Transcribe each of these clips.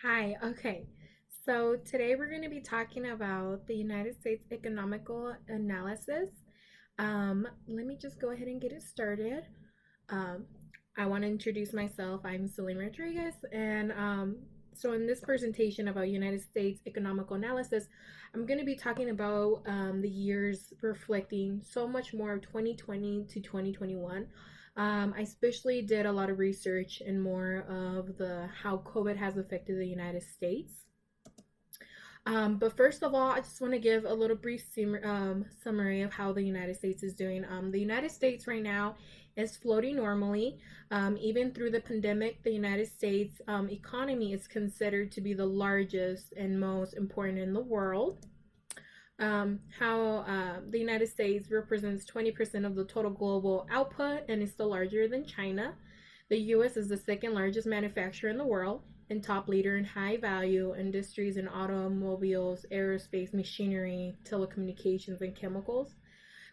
Hi, okay. So today we're going to be talking about the United States Economical Analysis. Let me just go ahead and get it started. Um, I want to introduce myself. I'm Celine Rodriguez, and so in this presentation about United States Economical Analysis, I'm going to be talking about the years reflecting so much more of 2020 to 2021. I especially did a lot of research and more of the how COVID has affected the United States. But first of all, I just want to give a little brief summary of how the United States is doing. The United States right now is floating normally. Even through the pandemic, the United States economy is considered to be the largest and most important in the world. How the United States represents 20% of the total global output and is still larger than China. The US is the second largest manufacturer in the world and top leader in high value industries in automobiles, aerospace, machinery, telecommunications, and chemicals.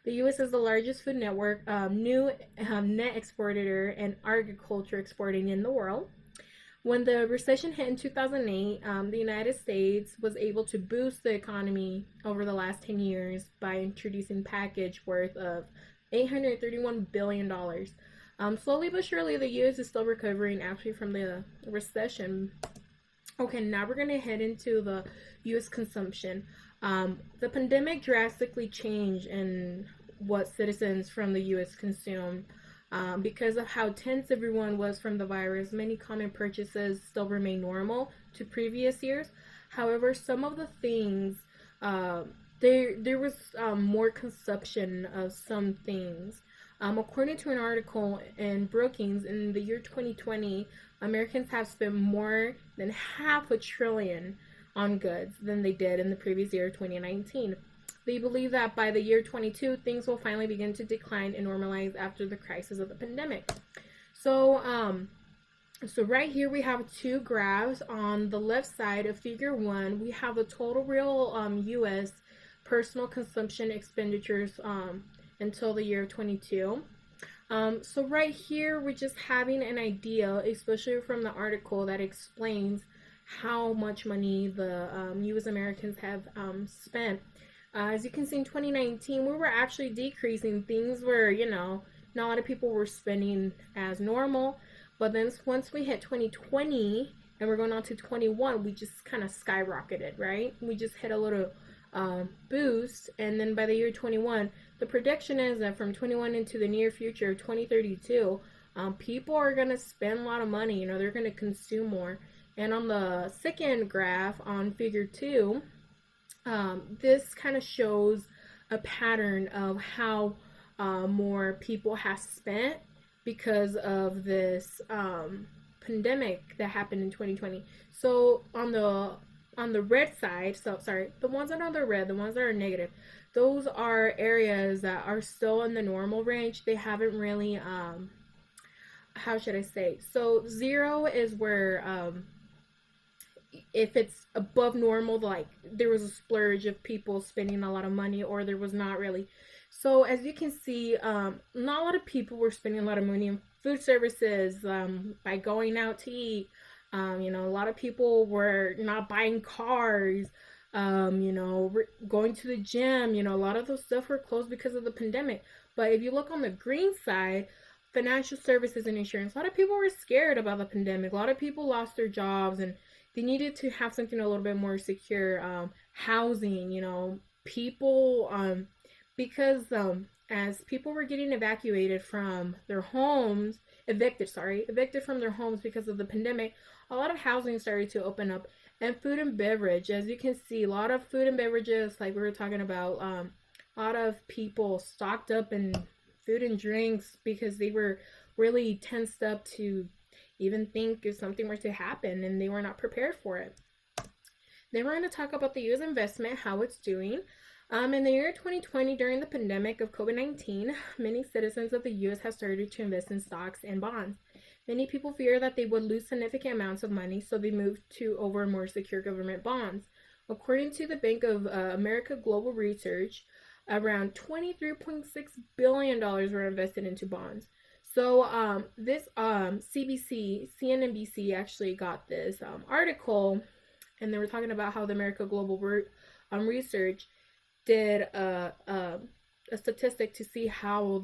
The U.S. is the largest food network, new net exporter, and agriculture exporting in the world. When the recession hit in 2008, the United States was able to boost the economy over the last 10 years by introducing package worth of $831 billion. Slowly but surely, the U.S. is still recovering actually from the recession. Okay, now we're going to head into the U.S. consumption. The pandemic drastically changed in what citizens from the U.S. consume. Because of how tense everyone was from the virus, many common purchases still remain normal to previous years. However, some of the things, there was more consumption of some things. According to an article in Brookings, in the year 2020, Americans have spent more than half a trillion on goods than they did in the previous year, 2019. They believe that by the year 22, things will finally begin to decline and normalize after the crisis of the pandemic. So, so right here we have two graphs. On the left side of figure one, we have the total real U.S. personal consumption expenditures until the year 22. So right here, we're just having an idea, especially from the article that explains how much money the U.S. Americans have spent. As you can see in 2019, we were actually decreasing. Things were, not a lot of people were spending as normal. But then once we hit 2020 and we're going on to 21, we just kind of skyrocketed, right? We just hit a little boost. And then by the year 21, the prediction is that from 21 into the near future, 2032, people are going to spend a lot of money. They're going to consume more. And on the second graph on figure 2, this kind of shows a pattern of how more people have spent because of this pandemic that happened in 2020. So on the red side, so sorry, the ones that are the red, the ones that are negative, those are areas that are still in the normal range. They haven't really how should I say? So 0 is where if it's above normal, like there was a splurge of people spending a lot of money, or there was not really. So as you can see, not a lot of people were spending a lot of money on food services by going out to eat. A lot of people were not buying cars. Going to the gym. A lot of those stuff were closed because of the pandemic. But if you look on the green side, financial services and insurance, a lot of people were scared about the pandemic. A lot of people lost their jobs and they needed to have something a little bit more secure. Housing, people, because as people were getting evacuated from their homes, evicted from their homes because of the pandemic, a lot of housing started to open up. And food and beverage, as you can see, a lot of food and beverages, like we were talking about, a lot of people stocked up in food and drinks because they were really tensed up to even think if something were to happen, and they were not prepared for it. Then we're going to talk about the U.S. investment, how it's doing. In the year 2020, during the pandemic of COVID-19, many citizens of the U.S. have started to invest in stocks and bonds. Many people fear that they would lose significant amounts of money, so they moved to over more secure government bonds. According to the Bank of America Global Research, around $23.6 billion were invested into bonds. So this CBC, CNNBC actually got this article, and they were talking about how the America Global Research did a statistic to see how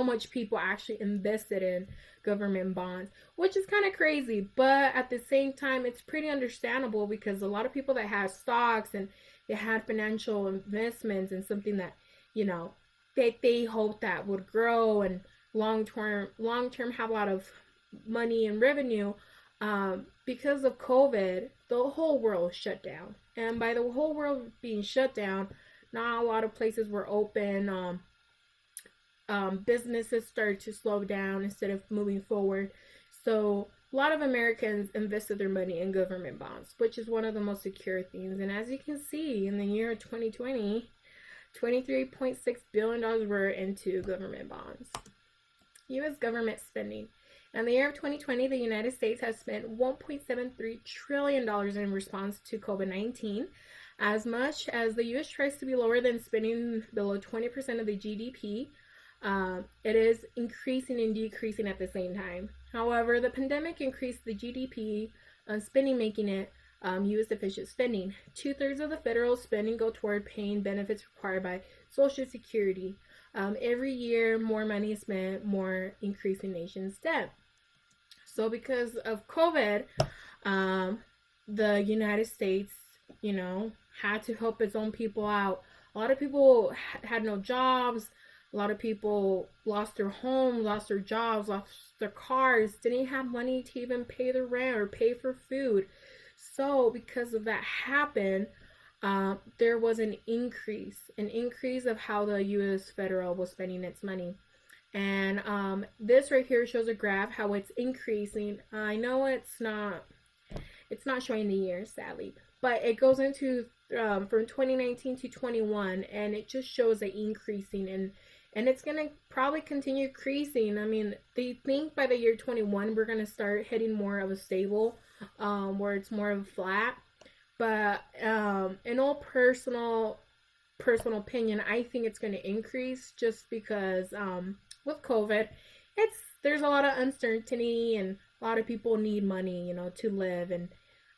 much people actually invested in government bonds, which is kind of crazy, but at the same time, it's pretty understandable because a lot of people that had stocks and they had financial investments and something that, you know, they hoped that would grow and long term have a lot of money and revenue. Because of COVID, the whole world shut down, and by the whole world being shut down, not a lot of places were open. Businesses started to slow down instead of moving forward. So a lot of Americans invested their money in government bonds, which is one of the most secure things. And as you can see, in the year 2020, $23.6 billion were into government bonds. U.S. government spending. In the year of 2020, the United States has spent $1.73 trillion in response to COVID-19. As much as the U.S. tries to be lower than spending below 20% of the GDP, it is increasing and decreasing at the same time. However, the pandemic increased the GDP spending, making it U.S. deficit spending. 2/3 of the federal spending go toward paying benefits required by Social Security. Every year, more money is spent, more increasing nation's debt. So, because of COVID, the United States, had to help its own people out. A lot of people had no jobs. A lot of people lost their homes, lost their jobs, lost their cars, didn't have money to even pay the rent or pay for food. So, because of that happened, there was an increase of how the U.S. federal was spending its money. And this right here shows a graph how it's increasing. I know it's not showing the years, sadly, but it goes into from 2019 to 21, and it just shows an increasing, and it's gonna probably continue increasing. I mean, they think by the year 21 we're gonna start hitting more of a stable, where it's more of a flat. But in all personal opinion, I think it's going to increase just because with COVID, there's a lot of uncertainty and a lot of people need money, to live. And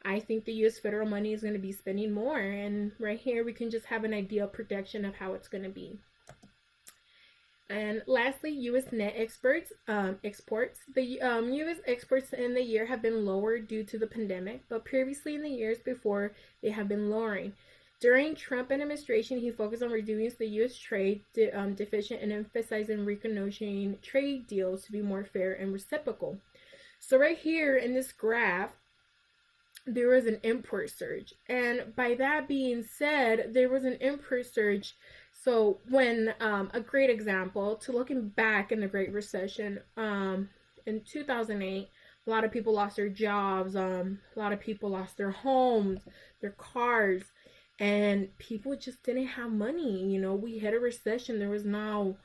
I think the U.S. federal money is going to be spending more. And right here, we can just have an ideal projection of how it's going to be. And lastly, U.S. net exports. The U.S. exports in the year have been lower due to the pandemic, but previously in the years before, they have been lowering. During Trump administration, he focused on reducing the U.S. trade deficit and emphasizing renegotiating trade deals to be more fair and reciprocal. So right here in this graph, there was an import surge. And by that being said, there was an import surge. So when a great example to looking back in the Great Recession in 2008, a lot of people lost their jobs. A lot of people lost their homes, their cars, and people just didn't have money. We hit a recession. There was no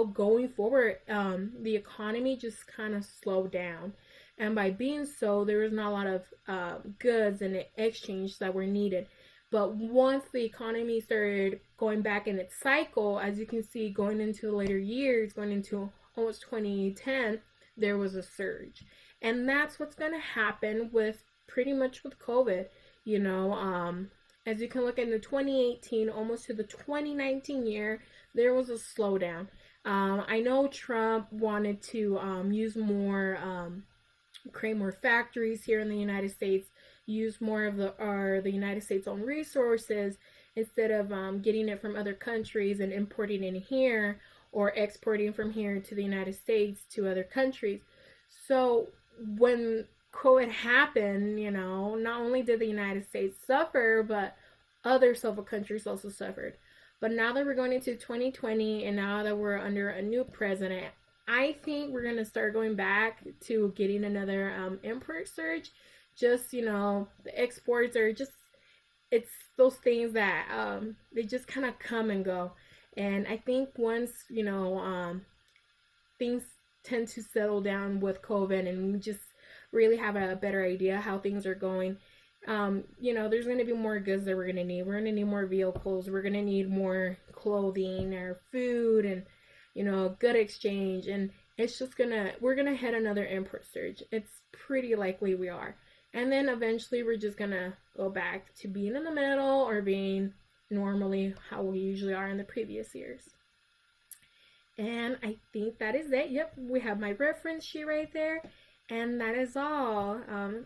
going forward. The economy just kind of slowed down. And by being so, there was not a lot of goods and exchange that were needed. But once the economy started going back in its cycle, as you can see, going into the later years, going into almost 2010, there was a surge. And that's what's going to happen with pretty much with COVID. As you can look into 2018, almost to the 2019 year, there was a slowdown. I know Trump wanted to create more factories here in the United States, use more of the United States' own resources instead of getting it from other countries and importing it here or exporting from here to the United States to other countries. So when COVID happened, not only did the United States suffer, but other several countries also suffered. But now that we're going into 2020 and now that we're under a new president, I think we're going to start going back to getting another import surge. Just, the exports are just, it's those things that they just kind of come and go. And I think once, things tend to settle down with COVID and we just really have a better idea how things are going, there's going to be more goods that we're going to need. We're going to need more vehicles. We're going to need more clothing or food and good exchange, and we're gonna hit another import surge. It's pretty likely we are. And then eventually we're just gonna go back to being in the middle or being normally how we usually are in the previous years. And I think that is it. Yep, we have my reference sheet right there. And that is all.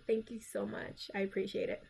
Thank you so much. I appreciate it.